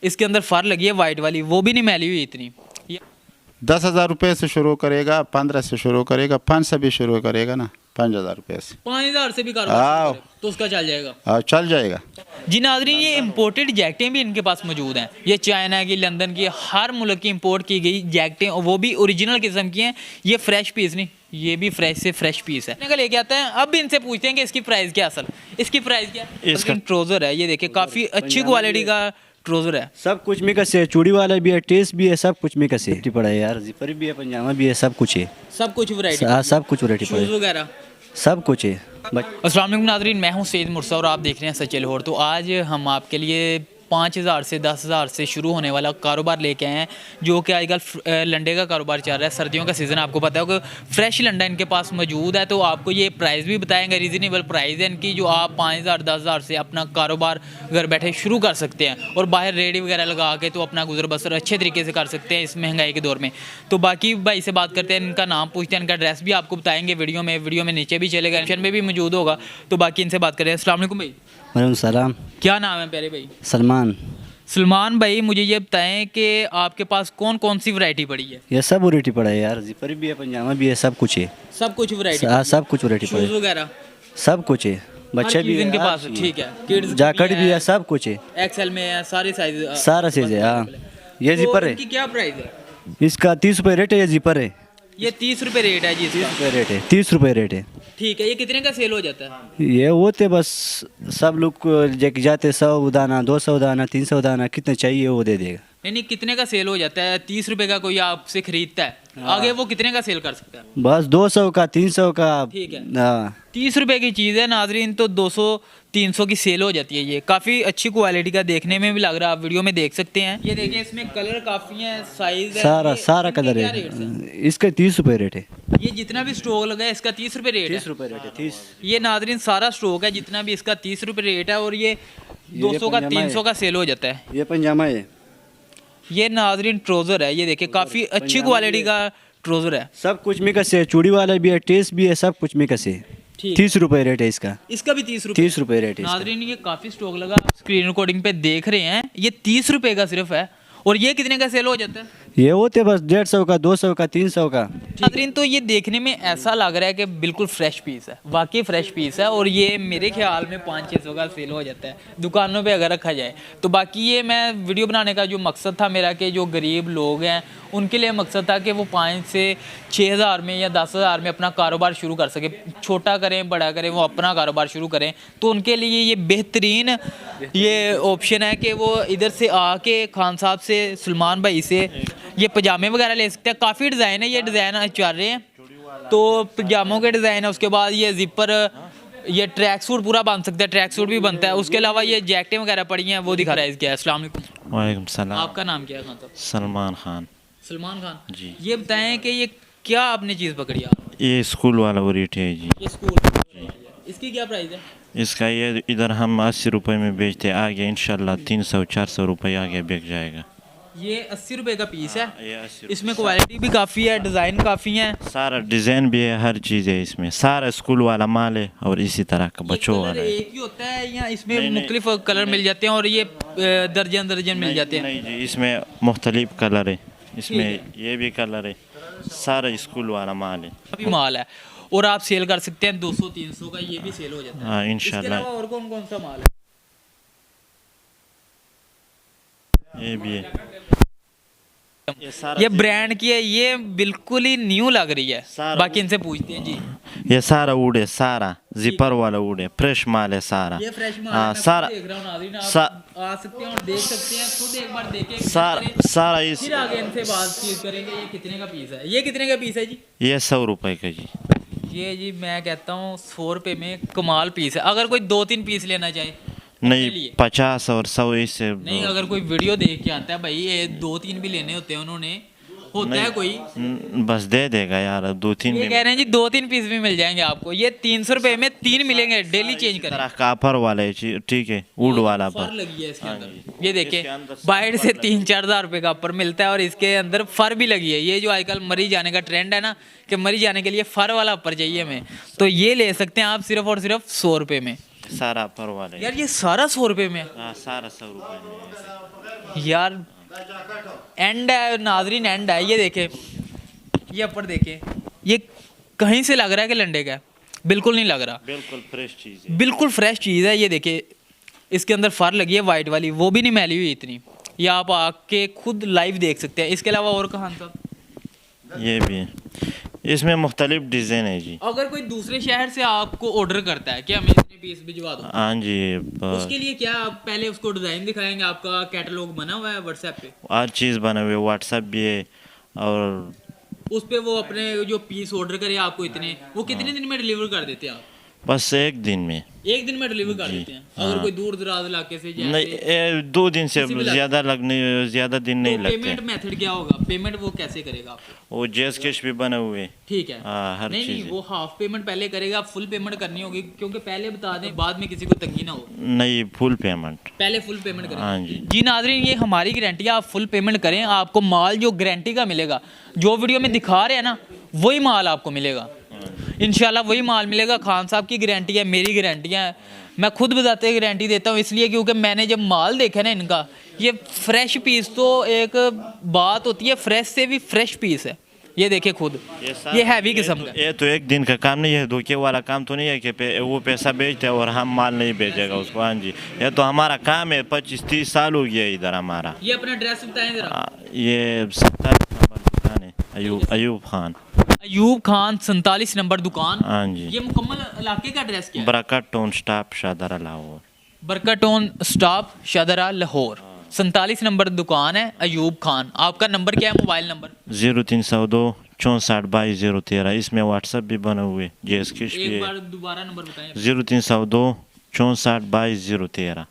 इसके अंदर फर लगी है वाइट वाली, वो भी नहीं मैली हुई इतनी। 10,000 रुपये से शुरू करेगा, 15 से शुरू करेगा, 5 से भी शुरू करेगा ना, 5,000 रुपये से। 5,000 से भी कारोबार शुरू करे तो उसका चल जाएगा। हाँ चल जाएगा। जी नाज़रीन, ये इम्पोर्टेड जैकेटें भी इनके पास मौजूद हैं। ये चाइना की, लंदन की, हर मुल्क की इंपोर्ट की गई जैकेटें, और वो भी ओरिजिनल किस्म की हैं। ये फ्रेश पीस नहीं, ये भी फ्रेश से फ्रेश पीस है। निकल लेके आते हैं। अब इनसे पूछते हैं कि इसकी प्राइस क्या, असल इसकी प्राइस क्या है। इसका ट्राउज़र है, ये देखिए काफ़ी अच्छी क्वालिटी का ट्राउज़र है। सब कुछ मिक्स है, चूड़ी वाला भी है, टेस्ट भी है, सब कुछ मिक्स है। पड़ा है यार, जिपर भी है, पजामा भी है, सब कुछ है। सब कुछ वैरायटी, सब कुछ वैरायटी शूज़ वगैरह सब कुछ है। अस्सलाम वालेकुम नाज़रीन, मैं हूं सैयद मुर्सा और आप देख रहे हैं सच्चे लाहौर। तो आज हम आपके लिए 5,000 से 10,000 से शुरू होने वाला कारोबार लेके आए हैं, जो कि आजकल लंडे का कारोबार चल रहा है। सर्दियों का सीज़न आपको पता है कि फ्रेश लंडा इनके पास मौजूद है। तो आपको ये प्राइस भी बताएंगे, रीज़नेबल प्राइस है इनकी, जो आप 5,000 10,000 से अपना कारोबार घर बैठे शुरू कर सकते हैं और बाहर रेडी वगैरह लगा के तो अपना गुजर बसर अच्छे तरीके से कर सकते हैं इस महंगाई के दौर में। तो बाकी भाई से बात करते हैं, इनका नाम पूछते हैं, इनका एड्रेस भी आपको बताएंगे वीडियो में नीचे भी चलेगा, ऑप्शन में भी मौजूद होगा। तो बाकी इनसे बात करें। अस्सलाम वालेकुम भाई। वालेकुम सलाम। क्या नाम है प्यारे भाई? सलमान। सलमान भाई, मुझे ये बताएं कि आपके पास कौन कौन सी वैरायटी पड़ी है? ये सब वैरायटी पड़ा है यार, जिपर भी है, पजामा भी है, सब कुछ है। सब कुछ वैरायटी, सब कुछ वैरायटी पड़ा शूज़ है, वगैरह सब कुछ है। बच्चे भी इनके है, पास, ठीक है। किड्स जैकेट भी है, सब कुछ है, एक्सेल में है, सारे साइज, सारा चीज़ है। हाँ, ये तो जिपर है। इनकी क्या प्राइस है? इसका 30 रुपये रेट है। ये जिपर है, ये 30 रुपये रेट है जी इसका। 30 रुपये रेट है, 30 रुपये रेट है। ठीक है। ये कितने का सेल हो जाता है? ये होते बस सब लोग जाते 100 दाना, 200 दाना, 300 दाना, कितने चाहिए वो दे देगा। नहीं, कितने का सेल हो जाता है? 30 रुपये का कोई आपसे खरीदता है, आगे वो कितने का सेल कर सकता है? बस 200 का, 300 का। ठीक है। हाँ, 30 रुपये की चीज़ है नाजरीन, तो 200-300 की सेल हो जाती है। ये काफ़ी अच्छी क्वालिटी का देखने में भी लग रहा है, आप वीडियो में देख सकते हैं। ये देखिए, इसमें कलर काफ़ी है, साइज है, सारा कलर क्या है। रेट है? इसका 30 रुपये रेट है। ये जितना भी स्टॉक लगा है इसका 30 रुपये रेट है। 30 रुपये रेट है, 30। ये नाजरीन सारा स्टॉक है जितना भी, इसका 30 रुपये रेट है। और ये 200 का, 300 का सेल हो जाता है। ये पजामा है। ये नाजरीन ट्राउज़र है, ये देखिए काफ़ी अच्छी क्वालिटी का ट्राउज़र है। सब कुछ मिक्स है, चूड़ी वाला भी है, टेस्ट भी है, सब कुछ मिक्स है। 30 रुपये रेट है इसका। इसका भी 30 रुपये। 30 रुपये रेट है इसका। नाजरीन ये काफ़ी स्टॉक लगा, स्क्रीन रिकॉर्डिंग पे देख रहे हैं। ये 30 रुपये का सिर्फ है। और ये कितने का सेल हो जाता है? ये होते बस 150 का, 200 का, 300 का। नाजरीन तो ये देखने में ऐसा लग रहा है कि बिल्कुल फ्रेश पीस है, वाकई फ्रेश पीस है। और ये मेरे ख्याल में 500-600 का सेल हो जाता है दुकानों पे अगर रखा जाए तो। बाकी ये मैं वीडियो बनाने का जो मकसद था मेरा, कि जो गरीब लोग हैं उनके लिए मकसद था कि वो 5 से 6,000 में या 10,000 में अपना कारोबार शुरू कर सके। छोटा करें बड़ा करें, वो अपना कारोबार शुरू करें, तो उनके लिए ये बेहतरीन ये ऑप्शन है कि वो इधर से आके खान साहब से, सलमान भाई से ये पजामे वगैरह ले सकते हैं। काफ़ी डिज़ाइन है, ये डिज़ाइन चल रहे हैं, तो पजामों के डिज़ाइन है। उसके बाद ये जिपर, ये ट्रैक सूट पूरा बन सकता है, ट्रैक सूट भी बनता है। उसके अलावा ये जैकेटें वगैरह पड़ी हैं, वो दिखा रहा है। क्या है? अस्सलाम वालेकुम। वालेकुम सलाम। आपका नाम क्या है खान साहब? सलमान खान। सलमान खान जी। ये बताएं कि ये क्या आपने चीज़ पकड़ी आप? ये स्कूल वाला वरीट है जी। ये स्कूल, इसकी क्या प्राइस है? इसका ये इधर हम 80 रुपये में बेचते हैं, आगे इंशाल्लाह 300-400 रुपये आगे बिक जाएगा। ये 80 रुपये का पीस है। ये 80 इसमें क्वालिटी भी काफ़ी है, डिज़ाइन काफ़ी है, सारा डिज़ाइन भी है, हर चीज़ है इसमें, सारा स्कूल वाला माल है। और इसी तरह का बच्चों कलर वाला है। एक ही होता है या इसमें नहीं, मुख्तलिफ कलर मिल जाते हैं? और ये दर्जन मिल जाते हैं? नहीं जी, इसमें मुख्तलिफ कलर है, इसमें ये भी कलर है, सारा स्कूल वाला माल है। अभी माल है और आप सेल कर सकते हैं 200-300 का, ये भी सेल हो जाता है। हाँ इसके इंशाल्लाह। अलावा और कौन कौन सा माल है? ये भी है, ये ब्रांड की है, ये बिल्कुल ही न्यू लग रही है। सारा बाकी इनसे पूछते हैं जी। ये सारा वुड है, सारा जिपर वाला वुड है, फ्रेश माल है सारा। ये फ्रेश माल हाँ, है, मैं सारा खुद देख रहा हूँ नाज़रीन, आप सा- आ सकते हैं और देख सकते हैं, खुद एक बार देखें, सारा इस फिर आगे इनसे बातचीत करेंगे। ये कितने का पीस है? ये कितने का पीस है जी? ये 100 रुपये का जी। ये जी मैं कहता हूँ 100 रुपये में कमाल पीस है। अगर कोई 2-3 पीस लेना चाहे नहीं, लिए? 50 और 100 इससे नहीं, अगर कोई वीडियो देख के आता है भाई, ये 2-3 भी लेने होते हैं उन्होंने, होता है कोई, बस दे देगा यार, 2-3 ये में कह रहे हैं जी 2-3 पीस भी मिल जाएंगे आपको। ये 300 रुपये में 3 मिलेंगे, डेली चेंज करें। तरह का ऑफर वाला है जी, ठीक है, वुड वाला फर पर। लगी है इसके हाँ अंदर, ये देखिए इसके अंदर सब बाहर से 3-4 हज़ार रुपये का ऊपर मिलता है और इसके अंदर फर भी लगी है। ये जो आजकल मरी जाने का ट्रेंड है ना, कि मरी जाने के लिए फर वाला ऊपर चाहिए हमें, तो ये ले सकते हैं आप सिर्फ और सिर्फ 100 रुपये में। सारा ऑफर वाला है यार ये सारा 100 रुपये में है। हाँ, सारा 100 रुपये में है। यार एंड है नाजरीन, एंड है, ये देखे, ये ऊपर देखे, ये कहीं से लग रहा है कि लंडे का है, बिल्कुल नहीं लग रहा, बिल्कुल फ्रेश चीज़ है। बिल्कुल फ्रेश चीज़ है। ये देखिए इसके अंदर फर लगी है वाइट वाली, वो भी नहीं मैली हुई इतनी, ये आप आके खुद लाइव देख सकते हैं। इसके अलावा और कहाँ साहब, ये भी है, इसमें मुख्तलिफ डिज़ाइन है जी। अगर कोई दूसरे शहर से आपको ऑर्डर करता है कि हमें इतने पीस भिजवा दो, हाँ जी, उसके लिए क्या आप पहले उसको डिज़ाइन दिखाएंगे, आपका कैटलॉग बना हुआ है व्हाट्सएप पे, हर चीज़ बने हुए, व्हाट्सएप भी है, और उस पे वो अपने जो पीस ऑर्डर करे आपको इतने, वो कितने दिन में डिलीवर कर देते हैं आप? बस एक दिन में। एक दिन में डिलीवर कर देते हैं। अगर कोई दूर दराज इलाके से नहीं, जैसे 2 दिन से किसी भी ज़्यादा दिन नहीं तो लगते। पेमेंट मेथड क्या होगा, पेमेंट वो कैसे करेगा आपको? वो जैस कैश भी बने हुए। ठीक है, हाँ, हर नहीं चीज़ नहीं, वो हाफ पेमेंट पहले करेगा, फुल पेमेंट करनी होगी, क्योंकि पहले बता दें बाद में किसी को तंगी ना हो, नहीं, फुल पेमेंट। पहले फुल पेमेंट करें। हाँ जी। जी नाजरीन, ये हमारी गारंटी है, आप फुल पेमेंट करें, आपको माल जो गारंटी का मिलेगा, जो वीडियो में दिखा रहे हैं ना वही माल आपको मिलेगा, इंशाल्लाह वही माल मिलेगा। खान साहब की गारंटी है, मेरी गारंटी है, मैं खुद बताते गारंटी देता हूँ, इसलिए क्योंकि मैंने जब माल देखा ना इनका, ये फ्रेश पीस, तो एक बात होती है फ्रेश से भी फ्रेश पीस है। ये देखिए खुद, ये हैवी किस्म का। ये तो एक दिन का काम नहीं है, धोखे वाला काम तो नहीं है कि वो पैसा बेचते हैं और हम माल नहीं बेचेगा उसको। हाँ जी, ये तो हमारा काम है, 25-30 साल हो गया इधर हमारा। ये अपना एड्रेस बताएं जरा। ये 27 नंबर दुकान है, अयूब खान। अयूब खान 47 नंबर दुकान। हाँ जी। ये मुकम्मल इलाके का एड्रेस क्या है? बरकत टाउन स्टॉप शादरा लाहौर। बरकत town stop Shahdara Lahore, 47 number दुकान है अयूब खान। आपका नंबर क्या है, मोबाइल नंबर? 0302 64 22 013। इसमें व्हाट्सएप भी बने हुए, जेस किश भी एक है। बार दोबारा नंबर बताएं। 0302 64 22 013।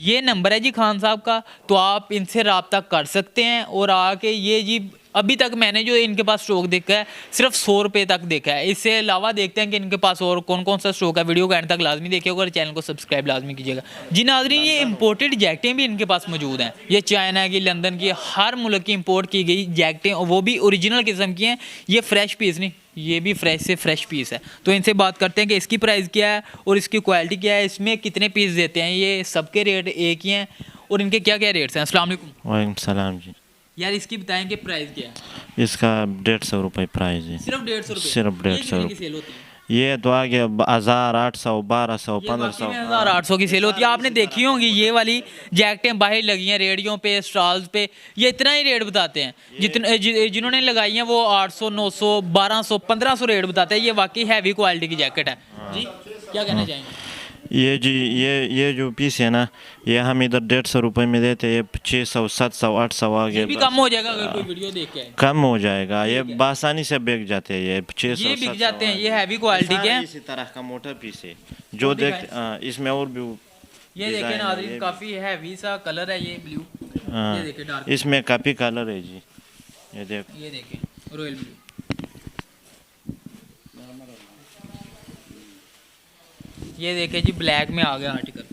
ये नंबर है जी खान साहब का, तो आप इनसे रब्ता कर सकते हैं और आके ये जी, अभी तक मैंने जो इनके पास स्टॉक देखा है सिर्फ 100 रुपये तक देखा है। इससे अलावा देखते हैं कि इनके पास और कौन कौन सा स्टॉक है। वीडियो को एंड तक लाजमी देखिएगा और चैनल को सब्सक्राइब लाजमी कीजिएगा। जी नाजरीन, ये इंपोर्टेड जैकेटें भी इनके पास मौजूद हैं। ये चाइना की, लंदन की, हर मुल्क की इंपोर्ट की गई जैकेटें, और वो भी ओरिजिनल किस्म की हैं। ये फ्रेश पीस नहीं, ये भी फ्रेश से फ्रेश पीस है। तो इनसे बात करते हैं कि इसकी प्राइस क्या है और इसकी क्वालिटी क्या है, इसमें कितने पीस देते हैं। ये सबके रेट एक ही हैं और इनके क्या क्या रेट्स हैं। अस्सलाम वालेकुम। वालेकुम सलाम जी। यार इसकी बताएं कि प्राइस क्या है? इसका 150 रुपये प्राइस है। सिर्फ 150 रुपये? सिर्फ 150 ये कितने की रुपये। सेल होती है? ये तो आगे 1800 1200 1500। 1800 की सेल होती है। आपने देखी होंगी ये वाली जैकेटें बाहर लगी हैं रेडियो पे, स्टॉल्स पे, ये इतना ही रेट बताते हैं। जिन्होंने लगाई हैं वो 800 900 1200 1500 रेट बताते हैं। ये वाकई हैवी क्वालिटी की जैकेट है जी। क्या कहना चाहेंगे? ये जी, ये जो पीस है ना, ये हम इधर 150 रुपये में देते हैं। ये 600 700 800 आगे ये भी कम हो जाएगा अगर कोई वीडियो देख के आए। कम हो जाएगा। ये बासानी से बिक जाते हैं। ये 600 ये बिक 700 जाते हैं। ये हैवी क्वालिटी के हैं। इसी तरह का मोटा पीस है जो देख, इसमें और भी ये देखें design नाज़रीन, है। काफ़ी हैवी सा कलर है ये ब्लू। हाँ, ये देखें डार्क, इसमें काफी कलर है जी। ये देख, ये देखें रॉयल ब्लू। ये देखें जी ब्लैक में आ गया आर्टिकल।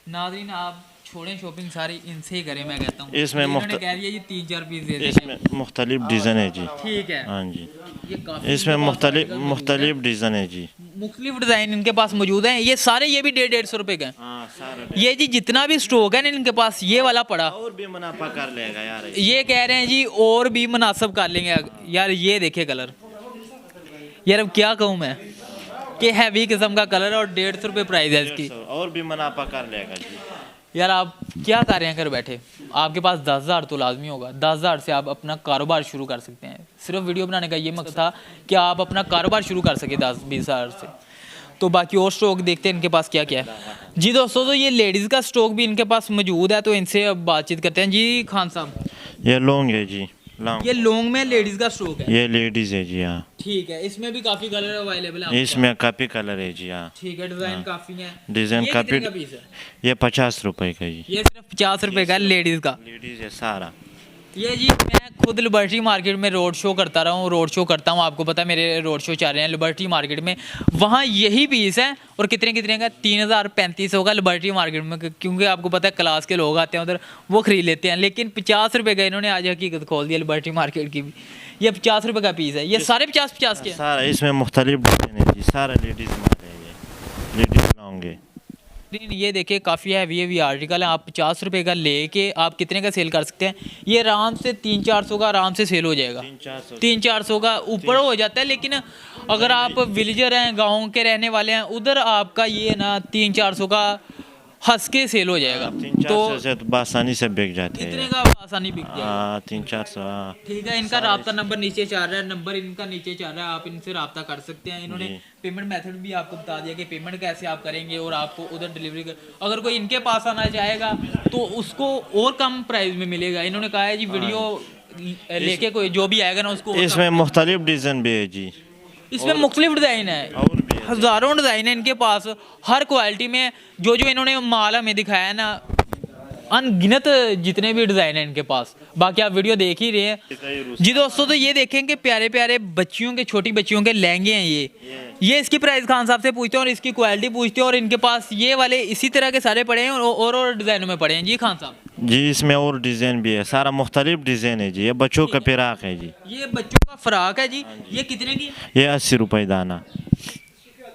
नाज़रीन आप छोड़ें शॉपिंग, सारी इनसे ही करें मैं कहता हूँ। इसमें इन्होंने कह दिया जी 3-4 पीस दे दें। इसमें मुख्तलिफ डिज़ाइन है जी। ठीक है। हाँ जी, ये काफ़ी इसमें इनके पास मुख्तलिफ डिज़ाइन है जी। मुख्तलिफ डिज़ाइन इनके पास मौजूद हैं। ये सारे ये भी 150 रुपये के हैं। हाँ, सारा ये जी जितना भी स्टॉक है ना इनके पास, ये वाला पड़ा, और भी मुनाफा कर लेगा यार। ये कह रहे हैं जी और भी मुनासिब कर लेंगे यार। ये देखे कलर, यार अब क्या कहूँ मैं कि हैवी किस्म का कलर और 150 रुपये प्राइस है इसकी। और भी मुनाफा कर लेगा जी। यार आप क्या कर रहे हैं घर बैठे? आपके पास 10,000 तो लाजमी होगा। 10,000 से आप अपना कारोबार शुरू कर सकते हैं। सिर्फ वीडियो बनाने का ये मकसद था कि आप अपना कारोबार शुरू कर सके 10-20 हज़ार से। तो बाकी और स्टॉक देखते हैं इनके पास क्या क्या है। जी दोस्तों, तो ये लेडीज़ का स्टॉक भी इनके पास मौजूद है, तो इनसे अब बातचीत करते हैं। जी खान साहब, ये लॉन्ग है जी, लॉन्ग। ये लॉन्ग में लेडीज़ का स्टॉक है? ये लेडीज़ है जी। हाँ, ठीक है। इसमें भी काफ़ी कलर अवेलेबल है? इसमें काफ़ी कलर है जी। हाँ, ठीक है। डिज़ाइन काफ़ी है। डिज़ाइन ये काफ़ी। कितने का पीस है? ये 50 रुपए का जी। ये सिर्फ 50 रुपये का लेडीज़ का। लेडीज़ है सारा। ये जी मैं खुद लिबर्टी मार्केट में रोड शो करता रहा हूँ, रोड शो करता हूँ, आपको पता है मेरे रोड शो चल रहे हैं लिबर्टी मार्केट में। वहाँ यही पीस है और कितने कितने का, 3,000 3500 का लिबर्टी मार्केट में, क्योंकि आपको पता है क्लास के लोग आते हैं उधर, वो खरीद लेते हैं। लेकिन 50 रुपये का इन्होंने आज हकीकत खोल दिया लिबर्टी मार्केट की भी। ये 50 रुपये का पीस है। ये सारे 50-50 के हैं? सारा इसमें मुख्तलिफ डिज़ाइन है जी। सारा लेडीज़ माल है, ये लेडीज़ लॉन्ग है। ये देखिए काफ़ी हैवी आर्टिकल है। आप 50 रुपए का लेके आप कितने का सेल कर सकते हैं? ये आराम से 300-400 का आराम से सेल हो जाएगा। 300-400 का ऊपर हो जाता है, लेकिन अगर आप विलेजर हैं, गांव के रहने वाले हैं, उधर आपका ये ना 300-400 का हंस के सेल हो जाएगा। 300-400 से तो आसानी से बिक जाते इतने हैं। का आसानी बिक जाएगा। हाँ 300-400। हाँ ठीक है, इनका राब्ता नंबर नीचे चल रहा है, नंबर इनका नीचे चल रहा है, आप इनसे राब्ता कर सकते हैं। इन्होंने जी। पेमेंट मेथड भी आपको बता दिया कि पेमेंट कैसे आप करेंगे और आपको उधर डिलीवरी कर, अगर कोई इनके पास आना चाहेगा तो उसको और कम प्राइस में मिलेगा। इन्होंने कहा है जी वीडियो लेके कोई जो भी आएगा ना उसको और इसमें मुख्तलिफ डिज़ाइन भी है जी। इसमें मुख्तलिफ डिज़ाइन है, और भी है। हज़ारों डिज़ाइन है इनके पास, हर क्वालिटी में। जो जो इन्होंने माल हमें दिखाया है ना, अनगिनत जितने भी डिज़ाइन है इनके पास। बाकी आप वीडियो देख ही रहे हैं जी दोस्तों। तो ये देखें कि प्यारे प्यारे बच्चियों के, छोटी बच्चियों के लहंगे हैं ये इसकी प्राइस खान साहब से पूछते हैं और इसकी क्वालिटी पूछते हैं। और इनके पास ये वाले इसी तरह के सारे पड़े हैं और डिज़ाइनों में पड़े हैं जी खान साहब। जी इसमें और डिज़ाइन भी है, सारा मुख्तलिफ डिज़ाइन है जी। ये बच्चों का फिराक है जी। ये बच्चों का फ्राक है जी। ये कितने की है? ये 80 रुपये दाना।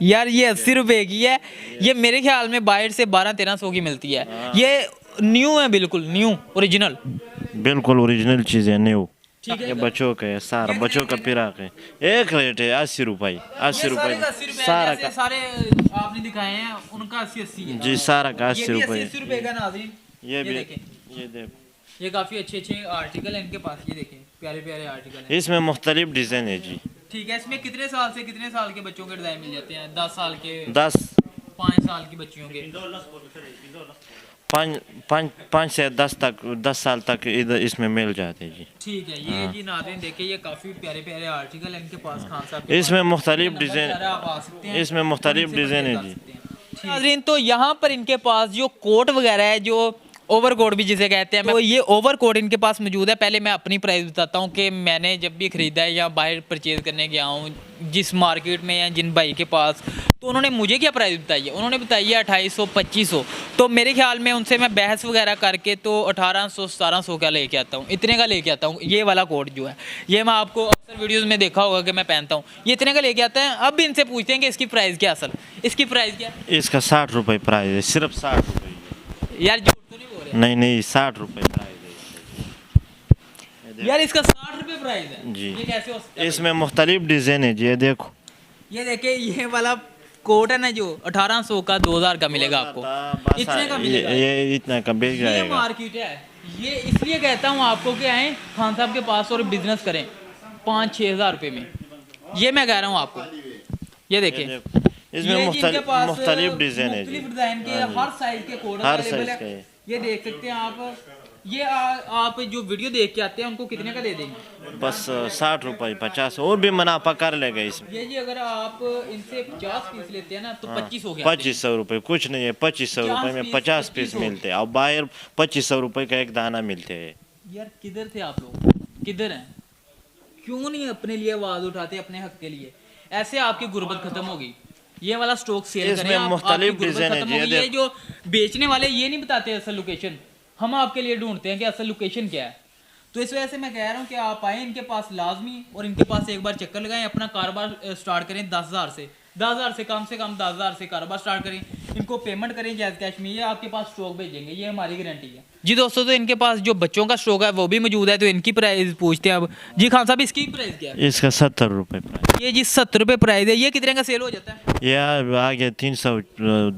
यार ये 80 रुपए की है। ये मेरे ख्याल में बाहर से 1200-1300 की मिलती है। ये न्यू है, बिल्कुल न्यू ओरिजिनल। बिल्कुल ओरिजिनल चीज़ है, न्यू। ठीक है, ये बच्चों का है, सारा बच्चों का फिराक है। एक रेट है 80 रुपये। 80 रुपये सारा का। सारे आपने दिखाए हैं उनका 80 है जी सारा का ये 80 भी रुपये। 80 रुपए का नाज़रीन। ये भी देखें, ये देख, ये काफ़ी अच्छे आर्टिकल हैं इनके पास। ये देखें प्यारे प्यारे आर्टिकल हैं। इसमें मुख्तलिफ डिज़ाइन है जी। ठीक है, इसमें कितने साल से कितने साल के बच्चों के डिज़ाइन मिल जाते हैं? 10 साल के, 10 5 साल की बच्चियों के। 5 से 10 साल तक इधर इसमें मिल जाते हैं जी। ठीक है, ये जी नाज़रीन देखिए, ये काफ़ी प्यारे प्यारे आर्टिकल हैं इनके पास खान साहब के इसमें पास। मुख्तलिफ नंबर डिज़ाइन, सारा आप आ सकते हैं, इसमें मुख्तलिफ इनसे डिज़ाइन है परचेज जी। कर सकते हैं। नाज़रीन तो यहाँ पर इनके पास जो कोट वगैरह है, जो ओवर कोट भी जिसे कहते हैं, तो ये ओवर कोट इनके पास मौजूद है। पहले मैं अपनी प्राइस बताता हूँ कि मैंने जब भी ख़रीदा है या बाहर परचेज़ करने गया हूँ जिस मार्केट में या जिन भाई के पास, तो उन्होंने मुझे क्या प्राइस बताई है? उन्होंने बताई है 2800-2500। तो मेरे ख्याल में उनसे मैं बहस वगैरह करके तो 1800-1700 का लेके आता हूँ, इतने का लेके आता हूँ। ये वाला कोट जो है, ये मैं आपको अक्सर वीडियोस में देखा होगा कि मैं पहनता हूँ, ये इतने का लेके आता है। अब इनसे पूछते हैं कि इसकी प्राइस क्या, असल इसकी प्राइस क्या? इसका 60 रुपये प्राइस है, सिर्फ 60 रुपये। यार झूठ तो नहीं बोल रहे? नहीं 60 रुपये प्राइस है। यार इसका 60 रुपये प्राइस है जी। ये कैसे हो सकता है? इसमें मुख्तलिफ डिज़ाइन है जी। ये देखो, ये देखिए, ये वाला कोट है ना जो 1800 का 2000 का मिलेगा आपको, इतने का मिलेगा। ये इतना का बिक ये जाएगा। मार्केट है। ये इसलिए कहता हूँ आपको कि आए खान साहब के पास और बिजनेस करें 5-6 हज़ार रुपये में। ये मैं कह रहा हूँ आपको। ये देखें, इसमें मुख्तलिफ डिज़ाइन है जी। डिज़ाइन के हर साइज के कोट हर अवेलेबल साइज के है। है। ये देख सकते हैं आप। ये आप जो वीडियो देख के आते हैं उनको कितने का दे देंगे? बस 60 रुपये 50 और भी मुनाफा कर लेगा इसमें। ये जी अगर आप इनसे 50 पीस लेते हैं ना तो 25 हो गया। 2500 रुपये कुछ नहीं है। 2500 रुपये में 50 पीस मिलते हैं और बाहर 2500 रुपये का एक दाना मिलते हैं। यार किधर थे आप लोग, किधर हैं? क्यों नहीं अपने लिए आवाज उठाते अपने हक के लिए? ऐसे आपकी गुर्बत खत्म होगी। ये वाला स्टॉक सेल इसमें करें आप, मुख्तलिफ आपकी गुर्बत डिज़ाइन है खत्म जी, होगी। ये ये जो बेचने वाले ये नहीं बताते असल लोकेशन, हम आपके लिए ढूंढते हैं कि असल लोकेशन क्या है। तो इस वजह से मैं कह रहा हूँ कि आप आए इनके पास लाजमी और इनके पास एक बार चक्कर लगाएं, अपना कारोबार स्टार्ट करें 10,000 से 10,000 से कम 10,000 से कारोबार स्टार्ट करें। इनको पेमेंट करें जैज़ कैश में, ये आपके पास स्टॉक भेजेंगे, ये हमारी गारंटी है जी दोस्तों। तो इनके पास जो बच्चों का स्टॉक है वो भी मौजूद है, तो इनकी प्राइस पूछते हैं अब। जी खान साहब इसकी प्राइस क्या है? इसका 70 रुपये प्राइस। ये जी 70 रुपये प्राइस है। ये कितने का सेल हो जाता है? ये आगे 300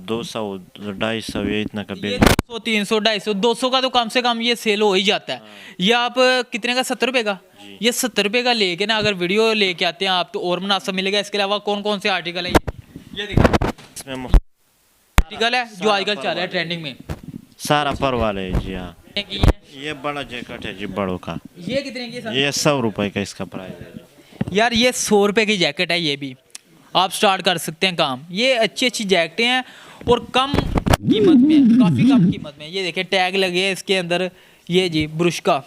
200 250 ये इतना का ये बिल। 200 300 250 200 का तो कम से कम ये सेल हो ही जाता है। ये आप कितने का? 70 रुपये का। ये 70 रुपये का लेके ना अगर वीडियो लेके आते हैं आप तो और मुनासिब मिलेगा। इसके अलावा कौन कौन से आर्टिकल है? ये देखिए इसमें आर्टिकल है जो आजकल चल रहा है ट्रेंडिंग में। सारा पर वाले है जी। हाँ की है। ये बड़ा जैकेट है जी बड़ों का। ये कितने की है? ये 100 रुपये का इसका प्राइस है जी। यार ये 100 रुपये की जैकेट है। ये भी आप स्टार्ट कर सकते हैं काम। ये अच्छी जैकेटें हैं और कम कीमत में, काफ़ी कम कीमत में। ये देखिए टैग लगे हैं इसके अंदर। ये जी ब्रुश का,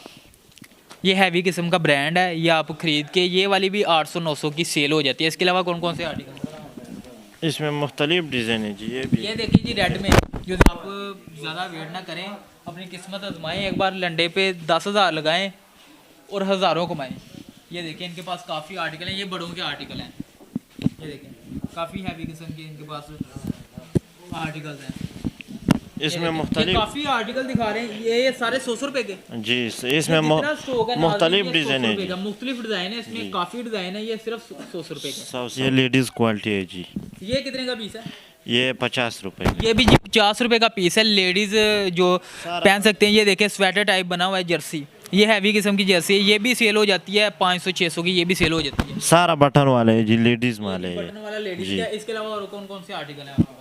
ये हैवी किस्म का ब्रांड है। ये आप ख़रीद के ये वाली भी 800-900 की सेल हो जाती है। इसके अलावा कौन कौन से आर्टिकल? इसमें मुख्तलिफ डिज़ाइन है जी। ये भी ये देखिए जी रेड में, जो आप ज़्यादा वेट ना करें, अपनी किस्मत आजमाएं, एक बार लंडे पे 10,000 लगाएं और हज़ारों कमाएं। ये देखिए इनके पास काफ़ी आर्टिकल हैं, ये बड़ों के आर्टिकल हैं। ये देखें काफ़ी हैवी किस्म के इनके पास आर्टिकल्स हैं। इसमें ये मुख्तलिफ काफ़ी आर्टिकल दिखा रहे हैं, ये सारे 100 रुपए के। जी, इसमें मुख्तलिफ डिज़ाइन है जी। मुख्तलिफ डिज़ाइन है, इसमें काफ़ी डिज़ाइन है, ये सिर्फ 100 रुपए का। ये लेडीज़ क्वालिटी है जी। ये कितने का पीस है? ये 50 रुपए। ये भी जी 50 रुपए का पीस है, लेडीज़ जो पहन सकते हैं। ये देखें स्वेटर टाइप बना हुआ है, जर्सी, ये हैवी किस्म की जर्सी है, ये भी सेल हो जाती है 500-600 की, ये भी सेल हो जाती है। सारा बटन वाला है जी, लेडीज़ माल है बटन वाला लेडीज़ जी। का। इसके अलावा और कौन कौन से आर्टिकल हैं आपके पास?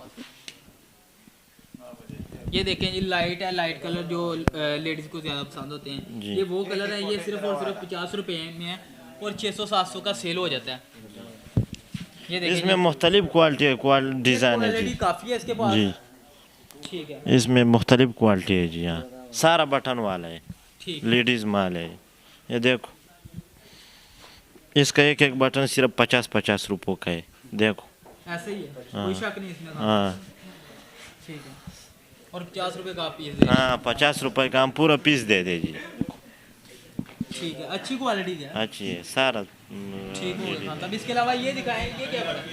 ये देखें जी, लाइट है, लाइट कलर जो लेडीज़ को ज़्यादा पसंद होते हैं, जी। ये वो कलर है। ये सिर्फ और सिर्फ 50 रुपए में है और 600-700 का सेल हो जाता है। ये देखें इसमें मुख्तलिफ क्वालिटी है, डिज़ाइन है जी। काफ़ी है इसके पास। जी, ठीक है, इसमें मुख्तलिफ क्वालिटी है जी। हाँ, सारा बटन वाला है, ठीक। लेडीज़ माल है। ये देखो, इसका एक एक बटन सिर्फ 50-50 रुपये का है। देखो, ऐसे ही है, हाँ। कोई शक नहीं इसमें। हाँ ठीक है, और 50 रुपए का आप पीस दे। हाँ, 50 रुपये का हम पूरा पीस दे दे जी। ठीक है, अच्छी क्वालिटी का है। अच्छी है सारा। ठीक हो गया। तब इसके अलावा ये दिखाएं, ये क्या पड़ा है?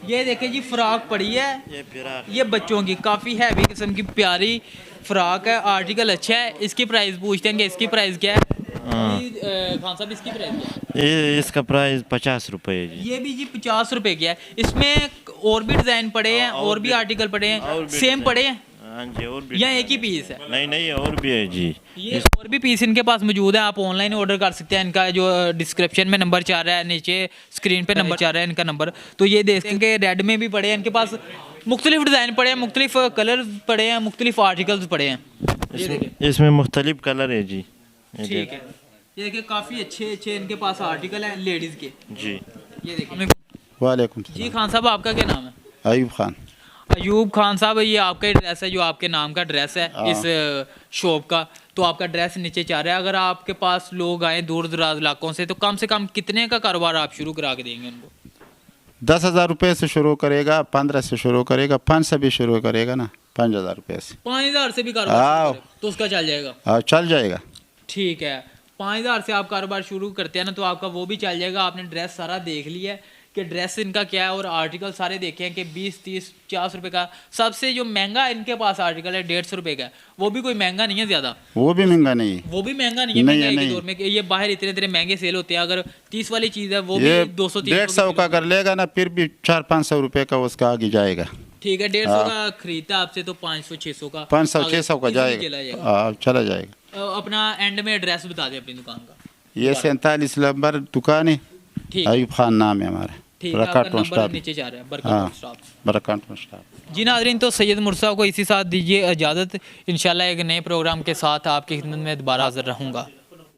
ये देखें जी, फ्रॉक पड़ी है, ये फिराक ये बच्चों की काफ़ी हैवी किस्म की प्यारी फ्रॉक है। आर्टिकल अच्छा है। इसकी प्राइस पूछते हैं कि इसकी प्राइस क्या है? खान साहब, इसकी प्राइस क्या है? ये इसका प्राइस 50 रुपये है जी। ये भी जी 50 रुपए की है। इसमें और भी डिज़ाइन पड़े हैं, और भी आर्टिकल पड़े हैं, सेम पड़े हैं हाँ जी, और भी या एक ही पीस है? नहीं नहीं, और भी है जी। ये और भी पीस इनके पास मौजूद है, आप ऑनलाइन ऑर्डर कर सकते हैं। इनका जो डिस्क्रिप्शन में नंबर चाह रहा है, नीचे स्क्रीन पे नंबर चाह रहा है इनका नंबर, तो ये देखेंगे। रेड में भी पड़े हैं इनके पास, मुख्तलिफ डिज़ाइन पड़े हैं, मुख्तलिफ कलर पड़े हैं, मुख्तलिफ आर्टिकल्स पड़े हैं। ये देखिए, इसमें मुख्तलिफ कलर है जी। ठीक है, ये देखिए काफ़ी अच्छे अच्छे इनके पास आर्टिकल हैं लेडीज़ के। जी, ये देखिए। वालेकुम जी सलाम। खान साहब, आपका क्या नाम है? अयूब खान। अयूब खान साहब, ये आपका एड्रेस है, जो आपके नाम का ड्रेस है इस शॉप का, तो आपका ड्रेस नीचे चाह रहा है। अगर आपके पास लोग आए दूर दराज इलाकों से, तो कम से कम कितने का कारोबार आप शुरू करा के देंगे उनको? 10,000 रुपये से शुरू करेगा, 15 से शुरू करेगा, 5 से भी शुरू करेगा ना, 5,000 रुपये से। 5,000 से भी कारोबार आओ। शुरू करे, तो उसका चल जाएगा? हाँ, चल जाएगा। ठीक है, 5,000 से आप कारोबार शुरू करते हैं ना, तो आपका वो भी चल जाएगा। आपने ड्रेस सारा देख लिया है कि ड्रेस इनका क्या है, और आर्टिकल सारे देखे हैं कि 20, 30, 50 रुपए का। सबसे जो महंगा इनके पास आर्टिकल है 150 रुपए का है, वो भी कोई महंगा नहीं है ज़्यादा। वो भी महंगा नहीं है। वो भी महंगा नहीं है, नहीं है, महंगाई के नहीं। दौर में कि ये बाहर इतने इतने महंगे सेल होते हैं। अगर 30 वाली चीज़ है, वो भी ये 200-300 150 का कर लेगा ना, फिर भी 400-500 रुपये का उसका आगे जाएगा। ठीक है, 150 का खरीदता है आपसे, तो 500-600 का 500-600 का चला जाएगा। हाँ, चला जाएगा। अपना एंड में एड्रेस बता दें अपनी दुकान का। ये 47 नंबर दुकान है, ठीक है, अयूब खान नाम है हमारा। ठीक है, आपका रकाटों नंबर स्टाफ। नीचे जा रहा है, बरकत हाँ, स्टाफ। बरकाटों स्टाफ। जी नाज़रीन, तो सैयद मुर्सा को इसी साथ दीजिए इजाज़त। इंशाल्लाह एक नए प्रोग्राम के साथ आपकी खिदमत में दोबारा हाज़िर रहूँगा।